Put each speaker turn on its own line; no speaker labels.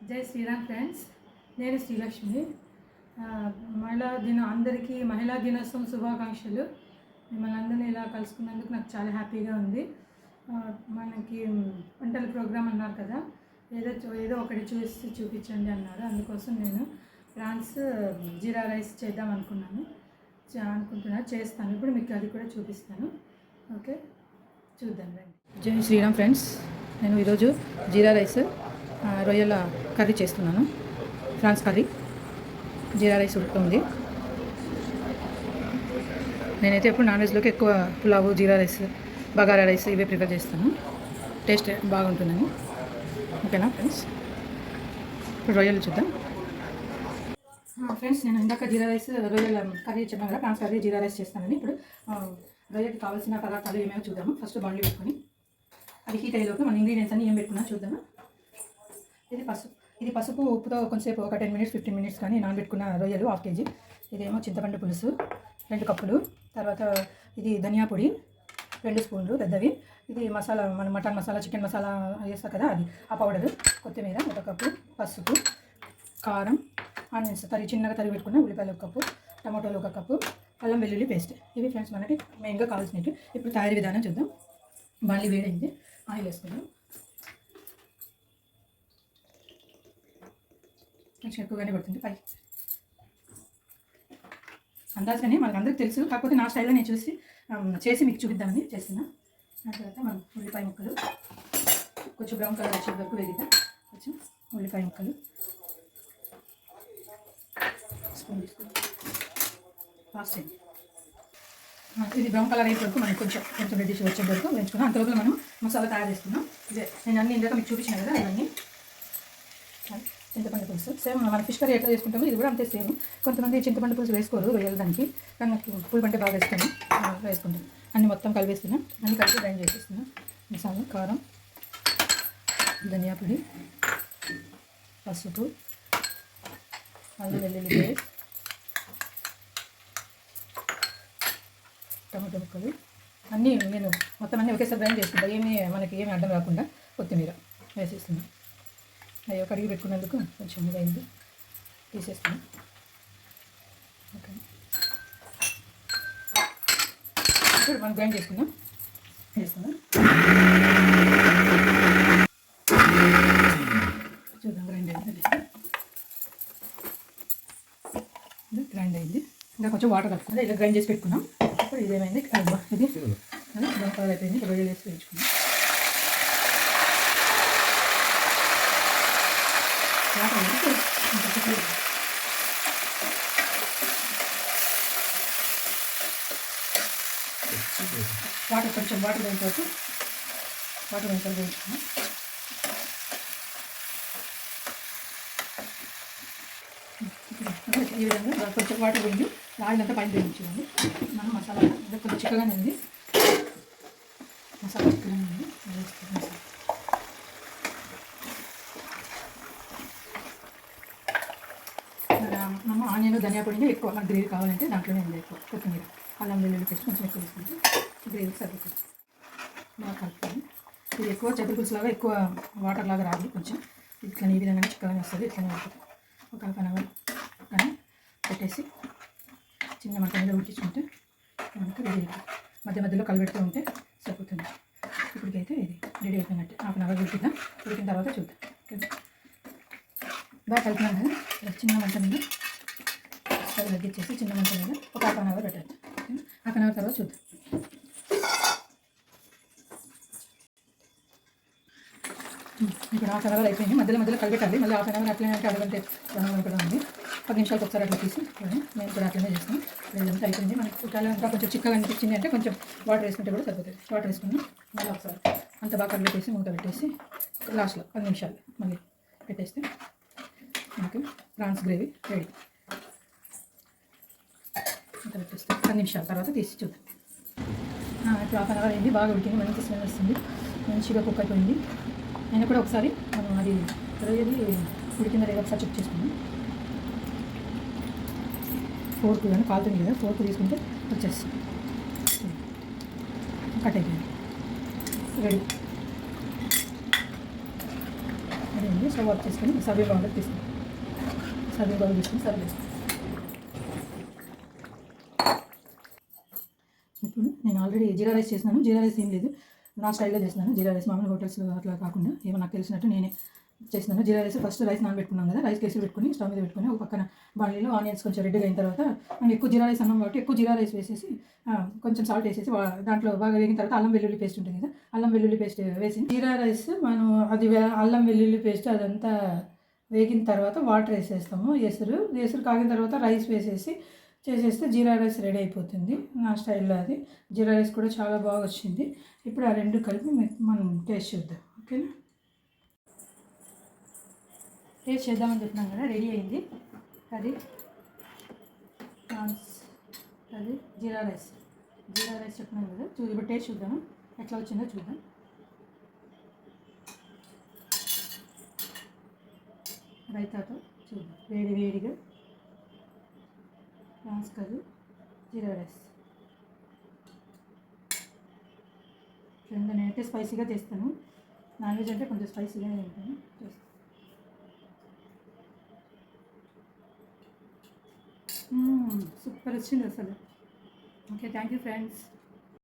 జై శ్రీరామ్ ఫ్రెండ్స్, నేను శ్రీలక్ష్మి. మహిళా దినోత్సవం శుభాకాంక్షలు. మిమ్మల్ని అందరినీ ఇలా కలుసుకున్నందుకు నాకు చాలా హ్యాపీగా ఉంది. మనకి వంటల ప్రోగ్రాం అన్నారు కదా, ఏదో ఒకటి చూపించండి అన్నారు. అందుకోసం నేను ప్రాన్స్ జీరా రైస్ చేద్దాం చేస్తాను. ఇప్పుడు మీకు అది కూడా చూపిస్తాను. ఓకే, చూద్దాం రండి. జై శ్రీరామ్ ఫ్రెండ్స్, నేను ఈరోజు జీరా రైస్ రొయ్యల కర్రీ చేస్తున్నాను. ఫ్రాన్స్ కర్రీ, జీరా రైస్ ఉడుకుతుంది. నేనైతే ఎప్పుడు నాన్ వెజ్లోకి ఎక్కువ పులావు, జీరా రైస్, బగారా రైస్ ఇవే ప్రిపేర్ చేస్తాను. టేస్ట్ బాగుంటుందని. ఓకేనా ఫ్రెండ్స్, ఇప్పుడు రొయ్యలు చూద్దాం. ఫ్రెండ్స్, నేను ఇందాక జీరా రైస్ రొయ్యల కర్రీ చెప్పాను కదా, ఫ్రాన్స్ కర్రీ జీరా రైస్ చేస్తానని. ఇప్పుడు రొయ్యకి కావాల్సిన పదార్థాలు ఏమేమో చూద్దాము. ఫస్ట్ బాండ్లీ పెట్టుకొని అది హీట్ అయ్యేలోపు మన ఇంగ్రీడియంట్స్ అన్ని ఏం పెట్టుకున్నా చూద్దాము. ఇది పసుపు ఉప్పుతో కొంచెంసేపు ఒక 10 minutes 15 minutes కానీ నానబెట్టుకున్న రొయ్యలు 1/2 kg. ఇదేమో చింతపండు పులుసు 2 కప్పులు. తర్వాత ఇది ధనియా పొడి 2 స్పూన్లు పెద్దవి. ఇది మసాలా, మన మటన్ మసాలా, చికెన్ మసాలా వేస్తా కదా, అది ఆ పౌడరు. కొత్తిమీర 1 కప్పు, పసుపు, కారం, ఆనియన్స్ చిన్నగా తరిగి పెట్టుకున్న ఉల్లిపాయలు 1 కప్పు, టమాటోలు 1 కప్పు, అల్లం వెల్లుల్లి పేస్ట్. ఇవి ఫ్రెండ్స్ మనకి మెయిన్గా కావాల్సినవి. ఇప్పుడు తయారీ విధానం చూద్దాం. బాండ్లీ వేడైంది, ఆయిల్ వేసుకుందాం. కొంచెం ఎక్కువగానే పడుతుంది పై అందాజగానే, మనకు అందరికి తెలుసు. కాకపోతే నా స్టైల్లో నేను చేసి మీకు చూపిద్దామని చేస్తున్నా. ఆ తర్వాత మనం ఉల్లిపాయ ముక్కలు కొంచెం బ్రౌన్ కలర్ వచ్చే వరకు వేగిద్దాం. కొంచెం ఉల్లిపాయ ముక్కలు స్పూన్ తీసుకుందాం. ఫాస్ట్ అయింది. ఇది బ్రౌన్ కలర్ అయిన వరకు మనం కొంచెం రెడ్డిష్ వచ్చే వరకు వేయించుకున్నాం. అంతలోపల మనం మసాలా తయారు చేస్తున్నాం. ఇదే నేను అన్ని ఇందాక మీకు చూపించిన కదా, ఇవన్నీ చింతపండు పులుసు. సేమ్ మన ఫిష్ కర్రీ ఎట్లా చేసుకుంటామో ఇది కూడా అంతే సేమ్. కొంతమంది చింతపండు పులుసు వేసుకోరు రొయ్యలు దానికి, కానీ నాకు పులుపు అంటే బాగా వేసుకుంటాను. అన్ని మొత్తం కలిపేస్తున్నాం. అన్ని కలిపి గ్రైండ్ చేసేస్తున్నాం. మసాలా, కారం, ధనియా పొడి, పసుపు, అల్లం వెల్లుల్లి పేస్ట్, టమాటో ముక్కలు అన్నీ నేను మొత్తం అన్నీ ఒకేసారి గ్రైండ్ చేసుకుంటాను. మనకి ఏమీ అడ్డం రాకుండా కొత్తిమీర వేసేస్తున్నాను. అయ్యో కడిగి పెట్టుకున్నందుకు కొంచెం ఇదైంది, తీసేస్తున్నాం. ఓకే, ఇప్పుడు మనం గ్రైండ్ చేసుకుందాం. చూద్దాం గ్రైండ్ అయింది. గ్రైండ్ అయింది. ఇంకా కొంచెం వాటర్ కలుపుకుందా. ఇలా గ్రైండ్ చేసి పెట్టుకున్నాం. ఇప్పుడు ఇదేమైంది, ఇది కలర్ అయిపోయింది. రొయ్యలు వేసి వేయించుకున్నాం. కొంచెం వాటర్ వేయించుకున్నాం. ఈ విధంగా కొంచెం వాటర్ పోయింది. ఆయిల్ అంతా పైన వేయించుకోండి. మనం మసాలా కొంచెం చిక్కగానే ఉంది. మనం ఆనియన్ ధనియా పొడిని ఎక్కువ మనకు గ్రేవీ కావాలంటే దాంట్లోనే ఉంది. ఎక్కువ కొత్తిమీర, అల్లం వెల్లుల్లి పేస్ట్ కొంచెం ఎక్కువ వేసుకుంటే గ్రేవీ సరిపోతుంది. బాగా కలుపుతుంది. ఇది ఎక్కువ చదువు పులుసులాగా ఎక్కువ వాటర్ లాగా రాదు. కొంచెం ఇట్లా ఈ విధంగా చిక్కగానే వస్తుంది. ఇట్లనే ఉంటుంది. ఒక 1/2 hour కానీ పెట్టేసి చిన్న మంట మీద ఉడికించుకుంటే మనకు రెడీ అవుతుంది. మధ్యలో కలిపెడుతూ ఉంటే సరిపోతుంది. ఇప్పటికైతే ఇది రెడీ అయిపోయినట్టు. 1/2 hour ఉడికిన తర్వాత చూద్దాం. ఓకే, బాగా కలిపినాం కదా. చిన్న మంట మీద స్టవ్ తగ్గించేసి చిన్న మంట మీద ఒక 1/2 hour పెట్టచ్చు. 1/2 hour తర్వాత చూద్దాం. ఇప్పుడు 1/2 hour అయిపోయింది. మధ్యలో కలిపెట్టాలి. మళ్ళీ 1/2 hour అట్లనే అంటే అడగంటే కూడా ఉంది. 10 నిమిషాలకు ఒకసారి అట్లా తీసి నేను కూడా అట్లనే చేస్తాను. ఇదంతా అయిపోయింది. మనకి చుట్టాలు ఇంకా కొంచెం చిక్కగా అనిపించింది అంటే కొంచెం వాటర్ వేసుకుంటే కూడా సరిపోతుంది. వాటర్ వేసుకుని మళ్ళీ ఒకసారి అంత బాగా కలిపేసి మూత పెట్టేసి లాస్ట్లో 10 నిమిషాలు మళ్ళీ పెట్టేస్తే మనకు ప్రాన్స్ గ్రేవీ రెడీ. అంత పెట్టేస్తే 10 నిమిషాల తర్వాత తీసి చూద్దాం. ఇప్పుడు 1/2 hour అయింది. బాగా ఉడికింది. మంచి స్మెల్ వస్తుంది. మంచిగా కుక్ అయిపోయింది. అయినా కూడా ఒకసారి మనం అది రొయ్యది ఉడికిందా లేదా ఒకసారి చెక్ చేసుకున్నాం. ఫోర్క్ కానీ కాలుతుంది కదా, ఫోర్క్ తీసుకుంటే వచ్చేస్తుంది. కట్ అయిపోయింది. రెడీ. రెడీ అయింది. స్టవ్ ఆఫ్ చేసుకొని సర్వింగ్ బౌల్ తీసుకుంటాం. సర్వింగ్ బౌల్ తీసుకొని సర్వ్ చేసుకుంటాం. ఇప్పుడు నేను ఆల్రెడీ జీరా రైస్ చేసినాను. జీరా రైస్ ఏం లేదు, నా స్టైల్లో చేసినాను. జీరా రైస్ మామూలు హోటల్స్ అట్లా కాకుండా ఏమో నాకు తెలిసినట్టు నేనే చేసినాను. జీరా రైస్ ఫస్ట్ రైస్ నానబెట్టుకున్నాం కదా, రైస్ కేసులు పెట్టుకుని స్టవ్ మీద పెట్టుకుని ఒక పక్కన బాణీలో ఆనియన్స్ కొంచెం రెడ్గా అయిన తర్వాత మనం ఎక్కువ జీరా రైస్ అన్నాం కాబట్టి ఎక్కువ జీరా రైస్ వేసేసి కొంచెం సాల్ట్ వేసేసి దాంట్లో బాగా వేగిన తర్వాత అల్లం వెల్లుల్లి పేస్ట్ ఉంటుంది కదా, అల్లం వెల్లుల్లి పేస్ట్ వేసి జీరా రైస్ మనం అది అల్లం వెల్లుల్లి పేస్ట్ అదంతా వేగిన తర్వాత వాటర్ వేసేస్తాము. ఎసురు కాగిన తర్వాత రైస్ వేసేసి చేసేస్తే జీరా రైస్ రెడీ అయిపోతుంది. నా స్టైల్లో అది జీరా రైస్ కూడా చాలా బాగా వచ్చింది. ఇప్పుడు ఆ రెండు కలిపి మనం టేస్ట్ చూద్దాం. ఓకేనా, టేస్ట్ చేద్దామని చెప్పినాం కదా, రెడీ అయింది కర్రీ. ప్రాన్స్ కర్రీ, జీరా రైస్ చెప్పినాం కదా. ఇప్పుడు టేస్ట్ చూద్దాము ఎట్లా వచ్చిందో చూద్దాం. రైతాతో చూద్దాం, వేడిగా ప్రాన్స్ కర్రీ, జీరా రైస్. నేనైతే స్పైసీగా చేస్తాను. నాన్ వెజ్ అంటే కొంచెం స్పైసీగానే తింటాను. సూపర్ వచ్చింది అసలు. Okay, thank you friends.